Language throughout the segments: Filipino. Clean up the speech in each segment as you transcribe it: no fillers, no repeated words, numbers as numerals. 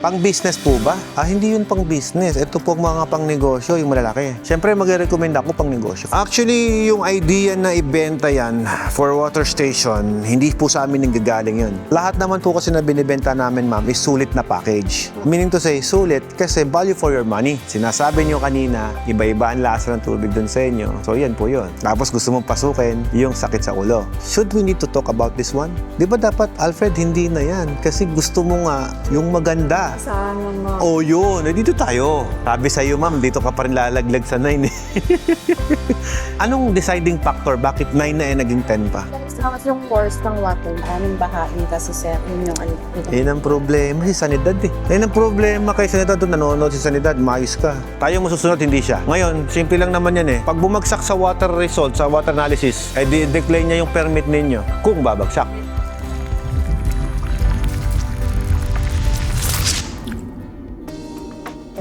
Pang-business po ba? Hindi yun pang-business. Ito po mga pang-negosyo, yung malalaki. Siyempre, mag-recommend ako pang-negosyo. Actually, yung idea na ibenta yan for water station, hindi po sa amin nanggagaling yun. Lahat naman po kasi na binibenta namin, ma'am, is sulit na package. Meaning to say, sulit kasi value for your money. Sinasabi nyo kanina, iba-iba ang lasa ng tubig dun sa inyo. So, yan po yun. Tapos gusto mong pasukin yung sakit sa ulo. Should we need to talk about this one? Di ba dapat, Alfred, hindi na yan? Kasi gusto mo nga yung maganda. Sana, ma'am. Oh, yun. Dito tayo. Sabi sa'yo, ma'am, dito ka pa rin lalaglag sa 9 eh. Anong deciding factor? Bakit 9 na naging 10 pa? Tapos yung force ng water, aming bahain kasi sir, yun yung ano. Yan ang problema si Sanidad eh. Yan ang problema kay Sanidad. Doon nanonood si Sanidad, maayos ka. Tayo masusunod, hindi siya. Ngayon, simple lang naman yan eh. Pag bumagsak sa water result, sa water analysis, ay decline niya yung permit ninyo kung babagsak.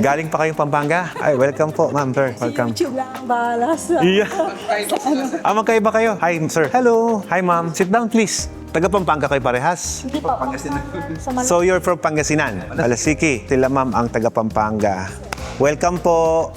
Galing pa kayong Pampanga? Ay, welcome po, ma'am, sir. Welcome. YouTube lang ang bahala sa Yeah. Magkaiba kayo? Hi, sir. Hello. Hi, ma'am. Sit down, please. Taga Pampanga kayo parehas? Hindi pa. Sa So, you're from Pangasinan? Alasiki. Sila, ma'am, ang taga Pampanga. Welcome po.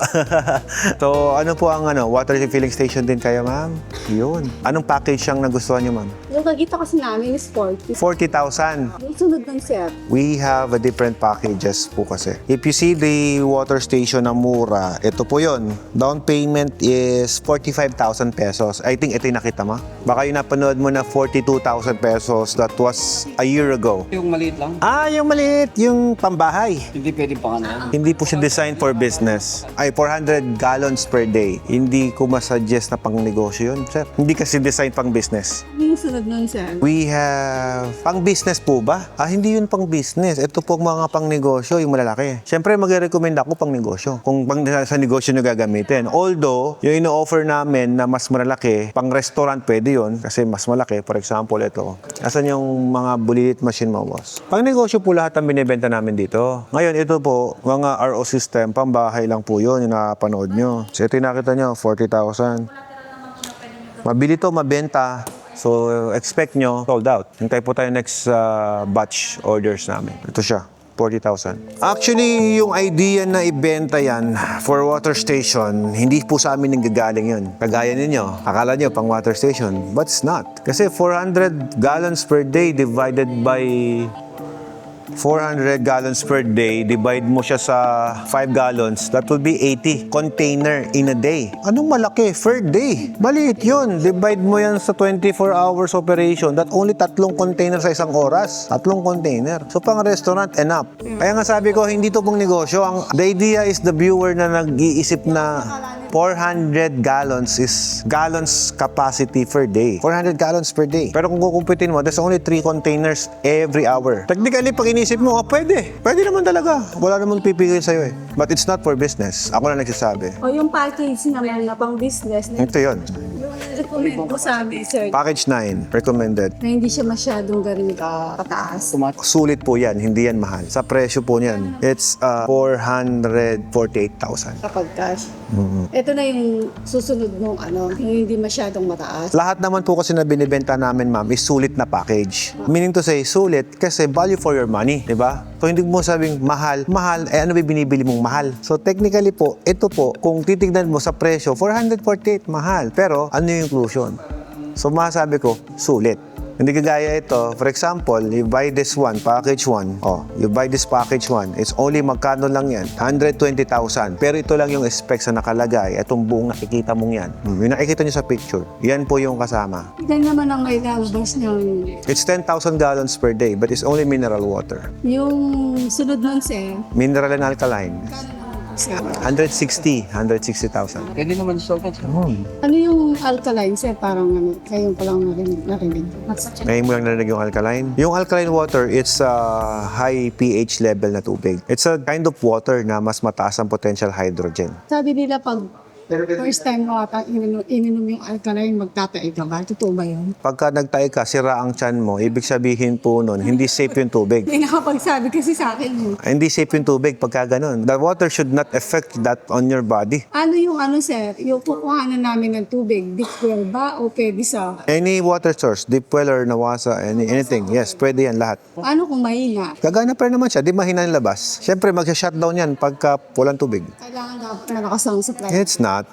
So, ano po ang water refilling station din kayo, ma'am? Yun. Anong package ang nagustuhan niyo, ma'am? Yung nakita kasi namin is 40. 40,000. Yung sunod ng sir, We have a different packages po kasi. If you see the water station na mura, ito po yun. Down payment is 45,000 pesos. I think ito yung nakita mo. Baka yung napanood mo na 42,000 pesos. That was a year ago. Yung maliit lang, Yung maliit. Yung pambahay. hindi pwedeng pangalan. Hindi po siya designed for business. 400 gallons per day. Hindi ko masuggest na pang negosyo yun, sir. Hindi kasi designed pang business. yung sunod ng sir. We have pang-business po ba? Hindi yun pang-business. Ito po mga pang-negosyo, yung malalaki. Siyempre, mag-recommend ako pang-negosyo. Kung sa negosyo nyo gagamitin. Although, yung ino-offer namin na mas malalaki, pang-restaurant pwede yun kasi mas malaki. For example, ito. Asan yung mga bulilit machine mo, boss? Pang-negosyo po lahat ang binibenta namin dito. Ngayon, ito po, mga RO system, pambahay lang po yun, yung napanood nyo. So, ito yung nakita nyo, 40,000. Mabili to, mabenta. So, expect nyo, sold out. Hintay po tayo next batch orders namin. Ito siya, 40,000. Actually, yung idea na ibenta yan for water station, hindi po sa amin nanggagaling yun. Kagaya ninyo, akala nyo pang water station, but it's not. Kasi 400 gallons per day divided by 400 gallons per day, divide mo siya sa 5 gallons, that will be 80 container in a day. Anong malaki? Per day. Maliit yun. Divide mo yan sa 24 hours operation. That only 3 container sa isang oras. 3 container. So, pang restaurant, enough. Kaya nga sabi ko, hindi to pong negosyo. The idea is the viewer na nag-iisip na 400 gallons is gallons capacity per day. 400 gallons per day. Pero kung kukumpitin mo, there's only 3 containers every hour. Technically, pag inisip mo, pwede. Pwede naman talaga. Wala naman pipigil sa'yo eh. But it's not for business. Ako na nagsasabi. O yung package naman na pang business, na Ito yun. recommend ko sa amin sir, Package 9, recommended. na hindi siya masyadong ganun kataas. Sulit po yan, hindi yan mahal. Sa presyo po niyan, it's 448,000. Kapag cash. Ito na yung susunod mong yung hindi masyadong mataas. Lahat naman po kasi na binibenta namin, ma'am, is sulit na package. Meaning to say, sulit kasi value for your money, di ba? So, hindi mo sabing mahal, ano ba binibili mong mahal? So, technically po, ito po, kung titignan mo sa presyo, 448, mahal. Pero, ano yung inclusion? So, masasabi ko, sulit. Hindi kagaya ito. For example, you buy this one, package 1. You buy this package 1. It's only magkano lang yan? 120,000. Pero ito lang yung specs na nakalagay. Itong buong nakikita mong yan. Yung nakikita nyo sa picture. Yan po yung kasama. Yan naman ang may lalabas niyang It's 10,000 gallons per day, but it's only mineral water. yung sunod nun sir. Mineral and alkaline. Sir. 160,000. Pwede naman sa sokat. Ano yung alkaline sir? Parang kayo pa lang narinig. Ngayon mo lang narinig yung alkaline. Yung alkaline water, it's a high pH level na tubig. It's a kind of water na mas mataas ang potential hydrogen. Sabi nila pag First time mo ata ininom yung alkaline, magtatae ka ba? Totoo ba yun? Pagka nagtae ka, sira ang tiyan mo, ibig sabihin po nun, hindi safe yung tubig. May nakapagsabi kasi sa akin. Hindi safe yung tubig pagka ganun. The water should not affect that on your body. Ano yung sir? Yung kukuhanan namin ng tubig, deep well ba o pwede sa... Any water source, deep well or nawasa, anything, yes, pwede yan lahat. Ano kung mahina? Gagana pa rin naman siya, di mahina yung labas. Siyempre, mag-shutdown yan pagka walang tubig. Kailangan dapat malakas ang supply. It's not.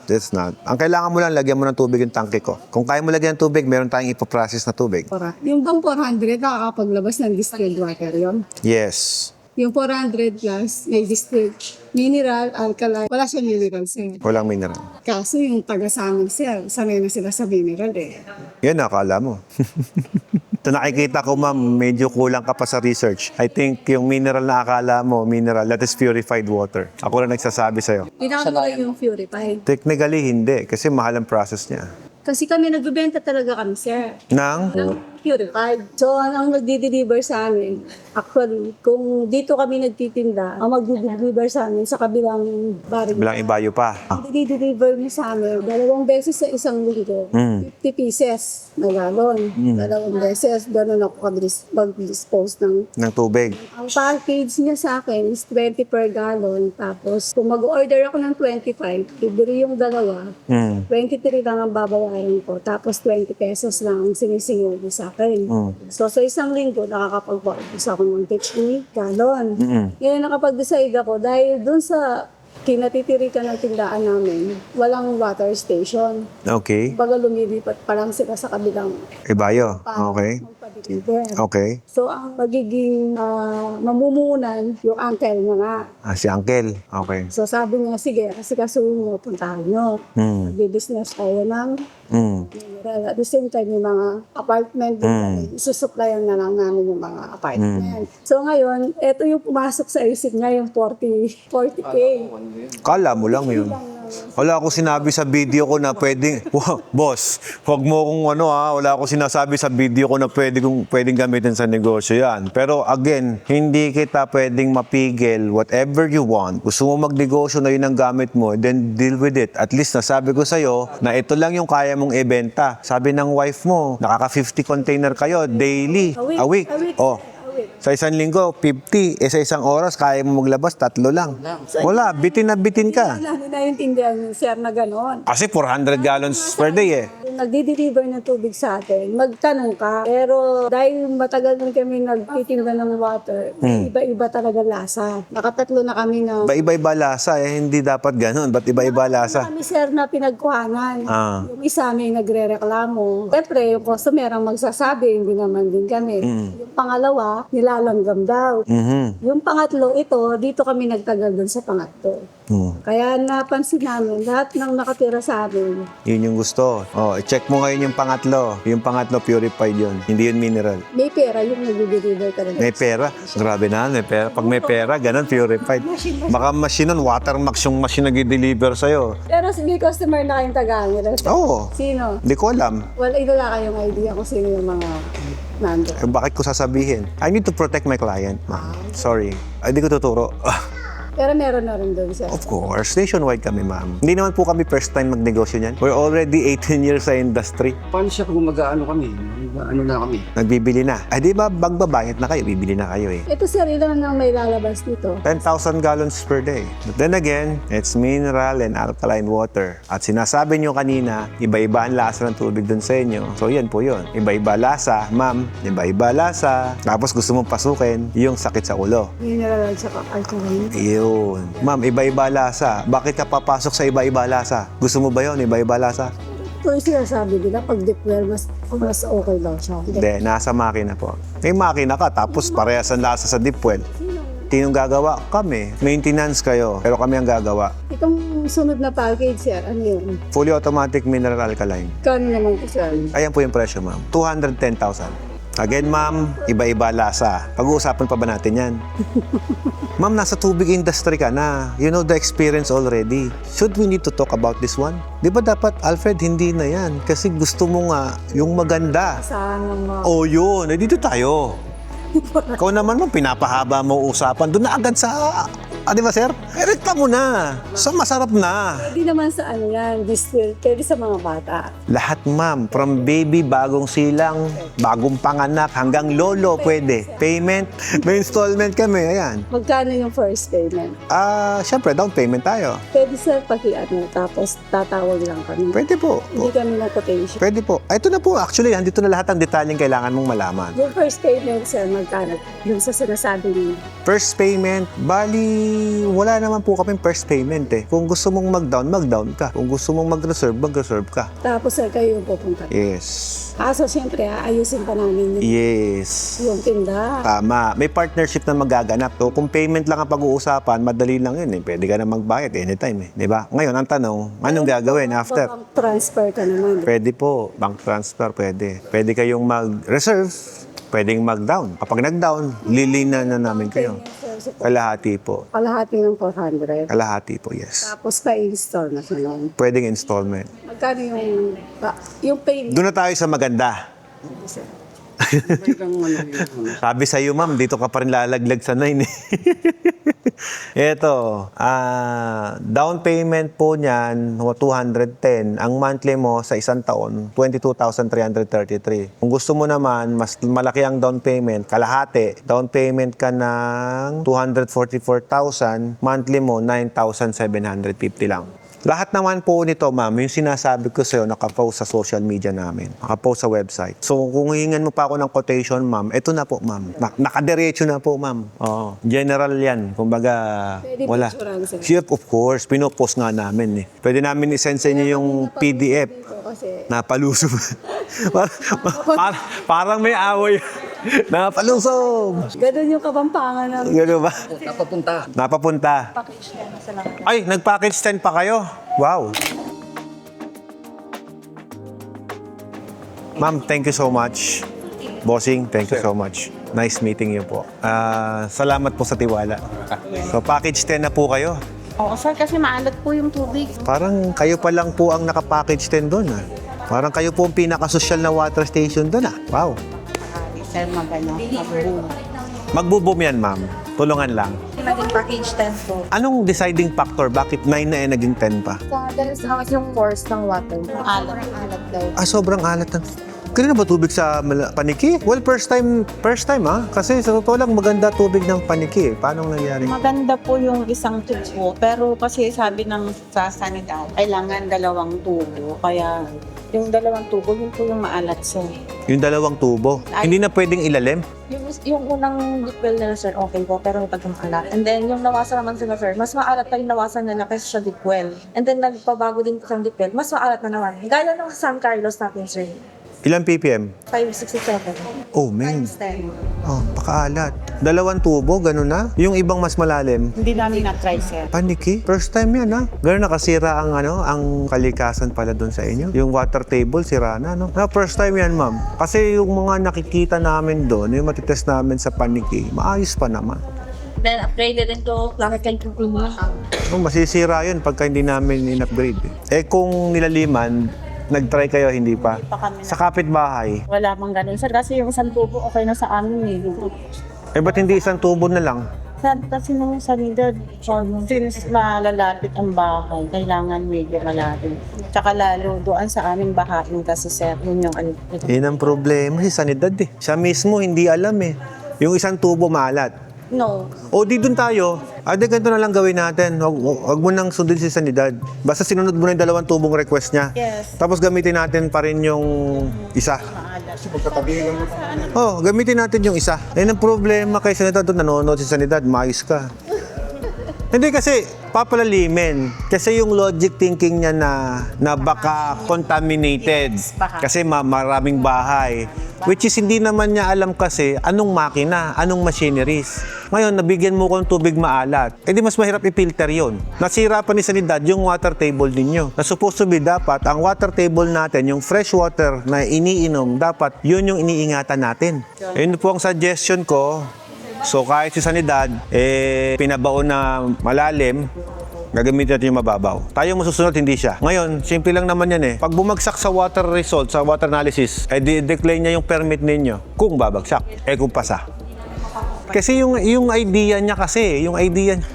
Ang kailangan mo lang, lagyan mo ng tubig yung tangke ko. Kung kaya mo lagyan ng tubig, meron tayong ipoprocess na tubig. Yung bang 400, nakakapaglabas ng distilled water yun? Yes. Yung 400 plus, may distilled mineral, alkaline. Wala siya mineral, sir. Walang mineral. Kaso yung taga sa amin, sir, sanay na sila sa mineral eh. Yan, akala mo. Ito nakikita ko, ma'am, medyo kulang ka pa sa research. I think yung mineral na akala mo, mineral, that is purified water. Ako lang nagsasabi sa'yo. Pinaka yung purified. Technically, hindi. Kasi mahal ang process niya. Kasi kami nagbebenta talaga kami, sir. Nang? Purified. So, ang magdi-deliver sa amin, actually, kung dito kami nagtitinda, ang magdi-deliver sa amin sa kabilang baril. Bilang ibayo pa. Ang di-deliver niya sa amin, 2 beses sa isang linggo, 50 pieces na galon. 2 beses, gano'n ako mag-dispose ng... Ng tubig. Ang package niya sa akin is 20 per gallon. Tapos, kung mag-order ako ng 25, libre yung dalawa, 23 lang ang babayaran ko. Tapos, 20 pesos lang ang sinisingil niya sa akin. So, sa isang linggo, nakakapag-order ako ng 50 gallon. Ngayon, nakapag-decide ako dahil dun sa kinatitirikan ng tindahan namin, walang water station. Okay. Baga lumilipat pa lang sila sa kabilang Ibayo. para Okay. magpa-deliver. Okay. So, ang magiging mamumunan, yung uncle niya nga. Si Uncle. Okay. So, sabi niya, sige, kasi kasuhin mo, puntahan nyo. Business tayo ng mineral. At the same time, yung mga apartment, isusupplyan na lang namin yung mga apartment. So, ngayon, eto yung pumasok sa isip niya, yung 40K. Kala mo lang yun. Wala akong sinabi sa video ko na pwedeng, boss, wag mo kung wala akong sinasabi sa video ko na pwedeng gamitin sa negosyo yan. Pero again, hindi kita pwedeng mapigil whatever you want. Gusto mo magnegosyo na yun ang gamit mo, then deal with it. At least nasabi ko sa'yo na ito lang yung kaya mong ibenta. Sabi ng wife mo, nakaka-50 container kayo daily, a week. Oh. Sa isang linggo, 50. Sa isang oras, kaya mo maglabas, 3 lang. Wala, bitin na bitin ka. Wala na naiintindihan yung sir na gano'n. Kasi 400 gallons per day eh. Kung nagdi-deliver ng tubig sa atin, magtanong ka. Pero dahil matagal na kami nagtitinda ng water, iba-iba talaga lasa. Nakatatlo na kami na... Iba-iba lasa eh, hindi dapat ganun. Ba't iba-iba lasa? Kami sir na pinagkuhanan. Ah. Yung isa may nagre-reklamo. Siyempre, yung customer ang magsasabi, hindi naman din kami. Yung pangalawa, nilalanggam daw. Yung pangatlo, dito kami nagtagal dun sa pangatlo. Kaya napansin namin, lahat ng nakatira sa amin, Yun yung gusto. Oh, i-check mo ngayon yung pangatlo. Yung pangatlo, purified yun. Hindi yun mineral. may pera yung nag-deliver talaga. May pera. Grabe na, may pera. Pag may pera, ganun, purified. Baka machine nun, Watermax yung machine nag-deliver sa'yo. Pero may customer na kayong taga-amin. Oo. Sino? Hindi ko alam. Wala kayong idea kung sino yung mga nando. Bakit ko sasabihin? I need to protect my client, ma'am. Sorry. Ay, di ko tuturo. Pero meron na rin doon sir. Of course, nationwide kami, ma'am. Hindi naman po kami first time magnegosyo niyan. We're already 18 years sa industry. Paano siya kung mag-ano kami? Ano na kami? Nagbibili na. Ay, di ba, magbabayad na kayo, bibili na kayo eh. Ito sir, ilan ang may lalabas dito? 10,000 gallons per day. But then again, it's mineral and alkaline water. At sinasabi nyo kanina, iba-iba ang lasa ng tubig dun sa inyo. So yan po yun. Iba-iba lasa, ma'am. Iba-iba lasa. Tapos gusto mong pasukin yung sakit sa ulo. Mineral at saka alkaline. Yun. Ma'am, iba-iba lasa. Bakit ka papasok sa iba-iba lasa? Gusto mo ba yun, iba-iba lasa? Ito yung sinasabi nila, pag deep well, mas okay daw siya. Hindi, nasa makina po. May makina ka, tapos parehas ang lasa sa deep well. Tinong gagawa? Kami. Maintenance kayo, pero kami ang gagawa. Itong sunod na package sir, ano yun? Fully automatic mineral alkaline. Kano naman ko sir? Ayan po yung presyo, ma'am. 210,000. Again, ma'am, iba-iba lasa. Pag-uusapan pa ba natin yan? Ma'am, nasa tubig industry ka na. You know the experience already. Should we need to talk about this one? Di ba dapat, Alfred, hindi na yan? Kasi gusto mo nga yung maganda. Sana mga... Oh, yun. Eh, dito tayo. Ikaw naman mo, pinapahaba mo usapan. Doon na agad sa Ah, di ba, sir? Rekta mo na. So, masarap na. Hindi naman sa ano yan, distill, pwede sa mga bata. Lahat, ma'am. From baby, bagong silang, bagong panganak, hanggang lolo, pwede. Payment, may installment kami. Ayan. Magkano yung first payment? Syempre, down payment tayo. Pwede sa pag-ano, tapos tatawag lang kami. Pwede po. Hindi kami na quotation. Pwede po. Ito na po. Actually, andito na lahat ang detalyeng kailangan mong malaman. Yung first payment, sir, magkano? Yung sa sinasabi niyo. First payment, bali, wala naman po kami first payment eh. Kung gusto mong mag-down ka. Kung gusto mong mag-reserve ka. Tapos, sir, kayo yung pupunta. Yes. Kaso, siyempre, ayusin pa namin Yes. yung tinda. Tama. May partnership na magaganap. So, kung payment lang ang pag-uusapan, madali lang yun eh. Pwede ka na magbayad anytime eh. Di ba? Ngayon, ang tanong, anong gagawin after? Bank transfer ka naman. Pwede po. Bank transfer, pwede. Pwede kayong mag-reserve. Pwedeng mag-down. Kapag nag-down, lilinan na namin kayo. Kalahati po. Kalahati ng 400. Kalahati po, yes. Tapos pa-install na siya noon. Pwedeng installment. Magkano yung payment? Doon na tayo sa maganda. May kang ano yun. Sabi sa iyo, ma'am, dito ka pa rin lalaglag sa 9 eh. Ito, down payment po niyan, 210. Ang monthly mo sa isang taon, 22,333. Kung gusto mo naman, mas malaki ang down payment, kalahati, down payment ka ng 244,000, monthly mo, 9,750 lang. Lahat naman po nito, ma'am, yung sinasabi ko sa'yo, nakapost sa social media namin, nakapost sa website. So, kung hihingan mo pa ako ng quotation, ma'am, ito na po, ma'am. Nakadiretso na po, ma'am. Oo. General yan. Kumbaga, Pwede wala. picturean, sir. Sure, of course. Pinopost nga namin eh. Pwede namin isend sa inyo yung PDF. Kasi Napalusog. Parang may away. Napalusog. ganun yung kabampangan ng Gano'n ba? Napapunta. Napapunta. package na sa lahat. Ay, nag-package 10 pa kayo. Wow. Ma'am, thank you so much. Bossing, thank you so much. Nice meeting you po. Salamat po sa tiwala. So, package 10 na po kayo. Oo, sir, kasi maalat po yung tubig. Parang kayo pa lang po ang naka-package 10 doon. Parang kayo po ang pinaka-social na water station doon. Wow. Sir, mag-boom. Magbo-boom yan, ma'am. Tulungan lang. Naging package 10 po. Anong deciding factor? Bakit 9 na naging 10 pa? Dahil sa yung force ng water. Alat daw. Sobrang alat na. Kanina ba tubig sa Paniki? Well, first time ha? Kasi sa totoo lang, maganda tubig ng Paniki. Paano nangyari? Maganda po yung isang tubo, pero kasi sabi ng sa sanidad, kailangan 2 tubo. Kaya yung 2 tubo, yun po yung maalat, sir. Yung 2 tubo. Hindi na pwedeng ilalim? Yung unang deep well nila, sir, okay po, pero pag maalat. And then yung nawasan naman sila, sir, mas maalat pa yung nawasan nila kaysa sa deep well. And then nagpabago din po sa deep well, mas maalat na naman. Gaya ng San Carlos natin, sir. Ilang ppm? 567. Oh, man. Times 10. Oh, pakaalat. 2 tubo, gano'n na? Yung ibang mas malalim? Hindi namin na-try, sir. Paniki? First time yan, ha? Gano'n nakasira ang, ang kalikasan pala doon sa inyo? Yung water table, sira na, no? First time yan, ma'am. Kasi yung mga nakikita namin doon, yung matitest namin sa Paniki, maayos pa naman. Then upgraded into plastic cleaner. Masisira yun pagka hindi namin in-upgrade. Kung nilaliman, nag-try kayo, hindi pa. Pa kami Sa kapitbahay, wala mang ganun, sir. Kasi yung isang tubo, okay na sa amin, eh. ba't hindi isang tubo na lang? Kasi nung sanidad, since malalapit ang bahay, kailangan medyo malapit. Tsaka lalo doon sa aming bahain kasi, sir, yun yung ano. Yun ang problema si Sanidad eh. Siya mismo hindi alam eh. Yung isang tubo maalat. No. O di dun tayo. Ganito na lang gawin natin. Huwag mo nang sundin si Sanidad. Basta sinunod mo na yung 2 tubong request niya. Yes. Tapos gamitin natin pa rin yung isa. Gamitin natin yung isa. Yan ang problema kay Sanidad. Doon nanonood si Sanidad, maayos ka. Hindi kasi papalalimin. Kasi yung logic thinking niya na baka contaminated. Kasi maraming bahay. Which is hindi naman niya alam kasi anong makina, anong machineries. Ngayon, nabigyan mo ko ng tubig maalat. Di mas mahirap i-filter yun. Nasira pa ni Sanidad yung water table ninyo. Na supposed to be dapat, ang water table natin, yung fresh water na iniinom, dapat yun yung iniingatan natin. Yun po ang suggestion ko. So kahit si Sanidad, pinabaon na malalim, gagamitin natin yung mababaw. Tayong masusunod, hindi siya. Ngayon, simple lang naman yan eh. Pag bumagsak sa water result, sa water analysis, di-declare niya yung permit ninyo. Kung babagsak, kung pasa. Kasi yung idea niya kasi, yung idea niya,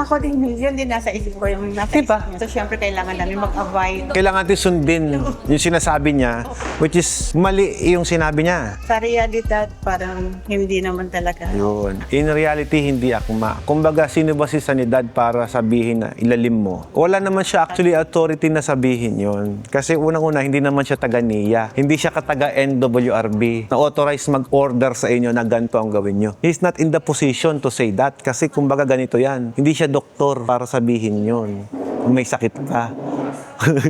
Ako din, yun din nasa isip ko yung nasa Diba? isip niya. So, syempre, kailangan namin mag-avoid. Kailangan natin sundin yung sinasabi niya, which is mali yung sinabi niya. Sa realidad, parang hindi naman talaga. Yun. In reality, hindi akma. Kumbaga, sino ba si Sanidad para sabihin na ilalim mo? Wala naman siya actually authority na sabihin yon. Kasi unang-una, hindi naman siya taga-NIA. Hindi siya kataga NWRB na authorized mag-order sa inyo na ganito ang gawin nyo. He's not in the position to say that. Kasi kumbaga ganito yan. Hindi siya doktor para sabihin yon. Kung may sakit ka.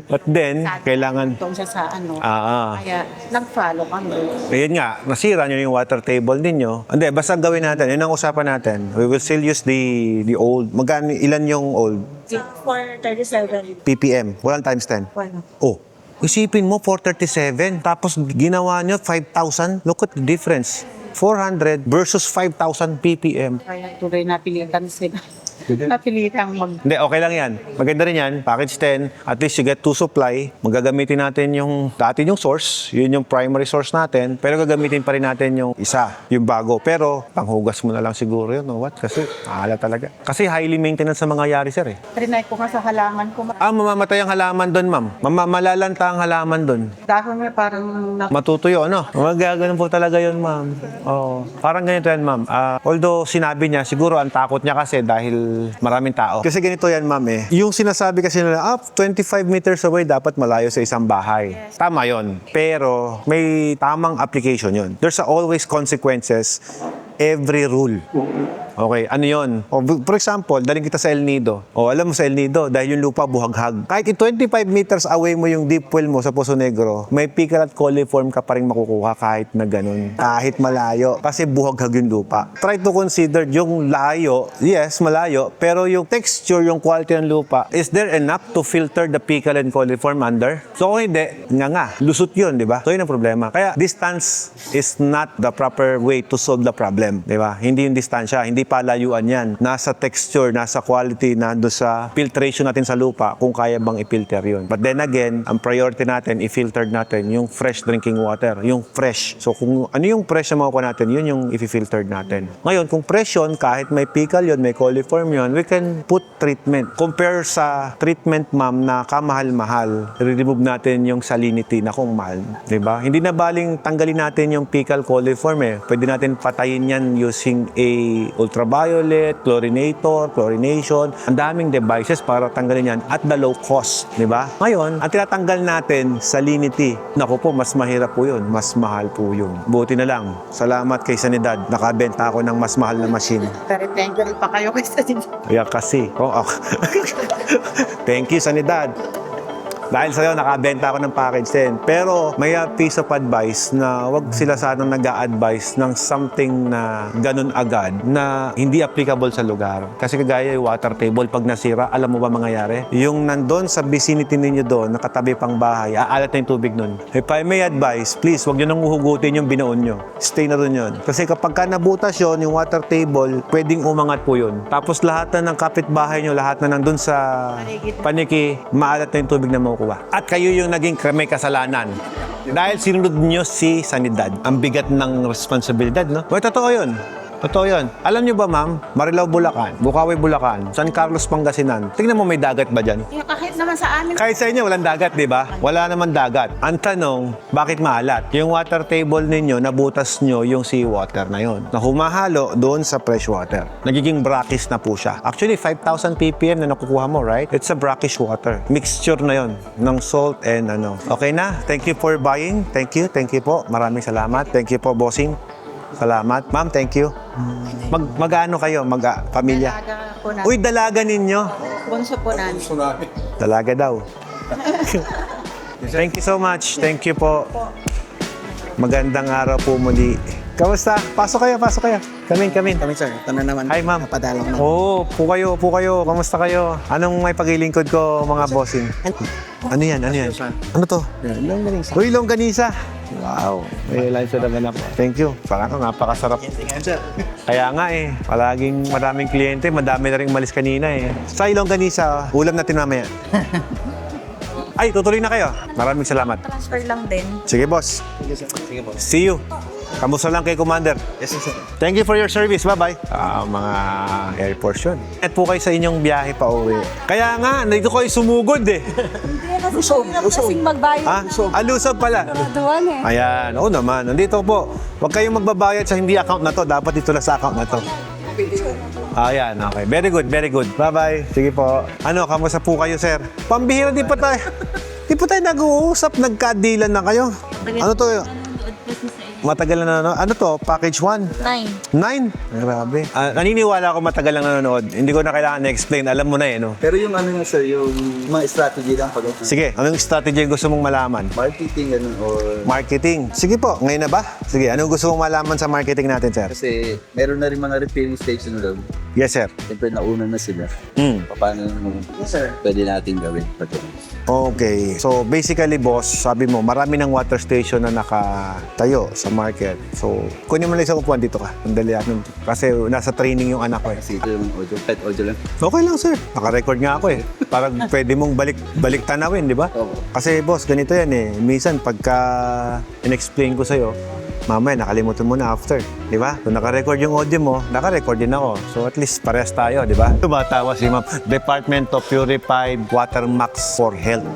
But then, kailangan... Itong siya sa ano. Ah. Kaya, nag-follow kami. Ayun nga, nasira nyo yung water table ninyo. Hindi, basta gawin natin. Yun ang usapan natin. We will still use the old. Magkano, ilan yung old? 437. PPM. Walang times 10. Wala. Oh, isipin mo, 437. Tapos ginawa nyo, 5,000. Look at the difference. 400 versus 5,000 PPM. Kaya tuloy napilitan sila. Napilitan Hindi, okay lang yan. Maganda rin yan. Package 10. At least you get 2 supply. Magagamitin natin yung dati yung source. Yun yung primary source natin. Pero gagamitin pa rin natin yung isa. Yung bago. Pero, panghugas mo na lang siguro yun. No? What? Kasi, ahala talaga. Kasi highly maintenance sa mga yari, sir eh. Trinay ko nga sa halaman ko. Mamamatay ang halaman doon, ma'am. Malalanta ang halaman doon. Dahon nga parang Matutuyo, ano? Magaganon po talaga yun, ma'am. Oo. Parang ganito yan, ma'am. Although sinabi niya, siguro ang takot niya kasi dahil maraming tao. Kasi ganito yan, ma'am eh. Yung sinasabi kasi nila, 25 meters away dapat malayo sa isang bahay. Tama yon. Pero may tamang application yon. There's always consequences every rule. Okay, ano yon? For example, daling kita sa El Nido. Alam mo sa El Nido, dahil yung lupa buhaghag. Kahit 25 meters away mo yung deep well mo sa Poso Negro, may pickle at coliform ka pa rin makukuha kahit na ganun. Kahit malayo. Kasi buhaghag yung lupa. Try to consider yung layo. Yes, malayo. Pero yung texture, yung quality ng lupa, is there enough to filter the pickle and coliform under? So kung hindi, nga, lusot yun, di ba? So yun ang problema. Kaya distance is not the proper way to solve the problem. Di ba? Hindi yung distansya, hindi palayuan yan. Nasa texture, nasa quality, nando sa filtration natin sa lupa kung kaya bang i-filter yun. But then again, ang priority natin, i-filter natin yung fresh drinking water, yung fresh. So kung ano yung fresh na makukuha natin, yun yung i-filter natin. Ngayon, kung fresh yun, kahit may pickle yun, may coliform yun, we can put treatment. Compare sa treatment, ma'am, na kamahal-mahal, i-remove natin yung salinity na kung mahal. Diba? Hindi na baling tanggalin natin yung pickle coliform eh. Pwede natin patayin yan using a ultraviolet, chlorinator, chlorination. Ang daming devices para tanggalin yan at the low cost, di ba? Ngayon, ang tinatanggal natin, salinity. Naku po, mas mahirap po yun. Mas mahal po yun. Buti na lang. Salamat kay Sanidad. Nakabenta ako ng mas mahal na machine. Pero thank you pa kayo kay Sanidad. Kaya kasi. Thank you, Sanidad. Dahil sa'yo, nakabenta ako ng package 10. Pero may piece of advice na wag sila sanang nag-a-advise ng something na ganun agad na hindi applicable sa lugar. Kasi kagaya yung water table, pag nasira, alam mo ba mangyayari? Yung nandun sa vicinity ninyo doon, nakatabi pang bahay, aalat na yung tubig nun. If I may advise, please, wag nyo nang uhugutin yung binoon nyo. Stay na rin yun. Kasi kapag ka nabutas yun, yung water table, pwedeng umangat po yun. Tapos lahat na ng kapitbahay nyo, lahat na nandun sa paniki, maalat na yung tubig na makukuha. At kayo yung naging may kasalanan. Dahil sinunod nyo si Sanidad. Ang bigat ng responsibilidad, no? Well, totoo yun. Totoo yun. Alam nyo ba, ma'am? Marilao, Bulacan. Bukawi, Bulacan. San Carlos, Pangasinan. Tingnan mo, may dagat ba dyan? Kahit naman sa amin. Kahit sa inyo, walang dagat, di ba? Wala naman dagat. Ang tanong, bakit maalat? Yung water table ninyo, nabutas nyo yung seawater na yon, na humahalo doon sa fresh water. Nagiging brackish na po siya. Actually, 5,000 ppm na nakukuha mo, right? It's a brackish water. Mixture na yon ng salt and ano. Okay na? Thank you for buying. Thank you. Thank you po. Maraming salamat. Thank you po, bossing. Salamat. Ma'am, thank you. Mag-ano kayo? Pamilya? Dalaga po namin. Uy, dalaga ninyo. Bunso po namin. Dalaga daw. Thank you so much. Thank you po. Magandang araw po muli. Kamusta? Pasok kayo. Come in. Kami sir, ito na naman. Hi, ma'am. Napadalaw na. Oo, po kayo. Kamusta kayo? Anong may pagilingkod ko, mga bossing? Ano yan? Ano to? Longganisa. Uy, longganisa. Wow. May lunch na naman ako. Thank you. Parang napakasarap. Sir. Kaya nga eh, palaging maraming kliyente, madami na rin umalis kanina eh. Sa longganisa, ulam natin mamaya. Ay, tutuloy na kayo. Maraming salamat. Transfer lang din. Sige, boss. Sige sir. Sige po. See you. Kamusta lang kay Commander? Yes, sir. Thank you for your service. Bye-bye. Mga Air Force yun. At po kayo sa inyong biyahe pa uwi. Kaya nga, nandito kayo sumugod eh. Lusog. Kasing magbayad. Ha? Alusog pala. Graduan eh. Ayan, oo naman. Nandito po. Huwag kayong magbabayad sa hindi account na to. Dapat ito lang sa account na to. Ayan, okay. Very good, very good. Bye-bye. Sige po. Ano, kamusta po kayo, sir? Pambihira, di pa tayo. Di pa tayo nag-uusap, nagkadilan na kayo. Ano to? Matagal na nanonood. Ano to? Package 1? 9. 9? Grabe. Naniniwala ako matagal lang nanonood. Hindi ko na kailangan na-explain. Alam mo na eh, no? Pero yung ano nga sir, yung mga strategy lang pag Sige, anong strategy yung gusto mong malaman? marketing ganun or Marketing. Sige po, ngayon na ba? Sige, anong gusto mong malaman sa marketing natin, sir? kasi meron na rin mga refilling station doon. Yes, sir. Siyempre nauna na sila. Mm. Paano pwede natin gawin? Okay. So, basically, boss, sabi mo, marami ng water station na nakatayo sa market. So, kunin mo lang isang upuan dito ka. Sandali natin. Kasi nasa training yung anak ko eh. Kasi ito yung audio, pet audio lang. Okay lang, sir. Naka-record nga ako eh. Parang pwede mong balik tanawin, di ba? Oo. Kasi, boss, ganito yan eh. Minsan, pagka in-explain ko sa'yo, mamaya nakalimutan mo na after, di ba? Kung naka-record yung audio mo, naka-record din ako. So at least parehas tayo, di ba? Tumatawa si ma'am. Department of Purified Water Max for Health.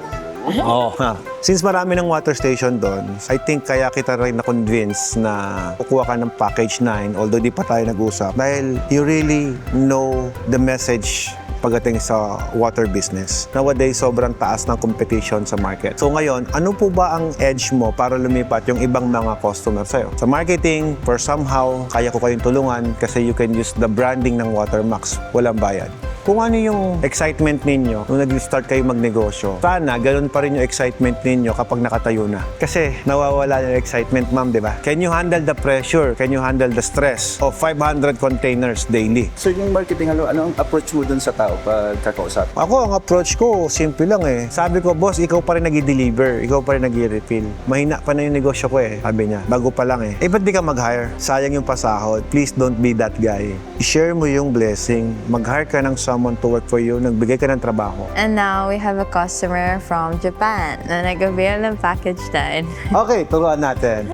Oh. Since marami ng water station doon, I think kaya kita rin na-convince na kukuha ka ng package 9, although di pa tayo nag-usap. Dahil you really know the message pagdating sa water business. Nowadays, sobrang taas ng competition sa market. So ngayon, ano po ba ang edge mo para lumipat yung ibang mga customer sa'yo? Sa marketing, for somehow, kaya ko kayong tulungan kasi you can use the branding ng Watermax. Walang bayad. Kung ano yung excitement ninyo nung nag-start kayo magnegosyo, sana ganun pa rin yung excitement ninyo kapag nakatayo na. Kasi nawawala yung excitement, ma'am, di ba? Can you handle the pressure? Can you handle the stress of 500 containers daily? So yung marketing, ano ang approach mo dun sa tao pag kakausap? Ako, ang approach ko, simple lang eh. Sabi ko, boss, ikaw pa rin nag-deliver. Ikaw pa rin nag-refill. Mahina pa na yung negosyo ko eh. Sabi niya, bago pa lang eh. Eh, ba't di ka mag-hire? Sayang yung pasahod. Please don't be that guy. I-share mo yung blessing. Mag-hire ka ng someone to work for you. Nagbigay ka ng trabaho. And now we have a customer from Japan na nag-avail ng package 9. Okay, turuan natin.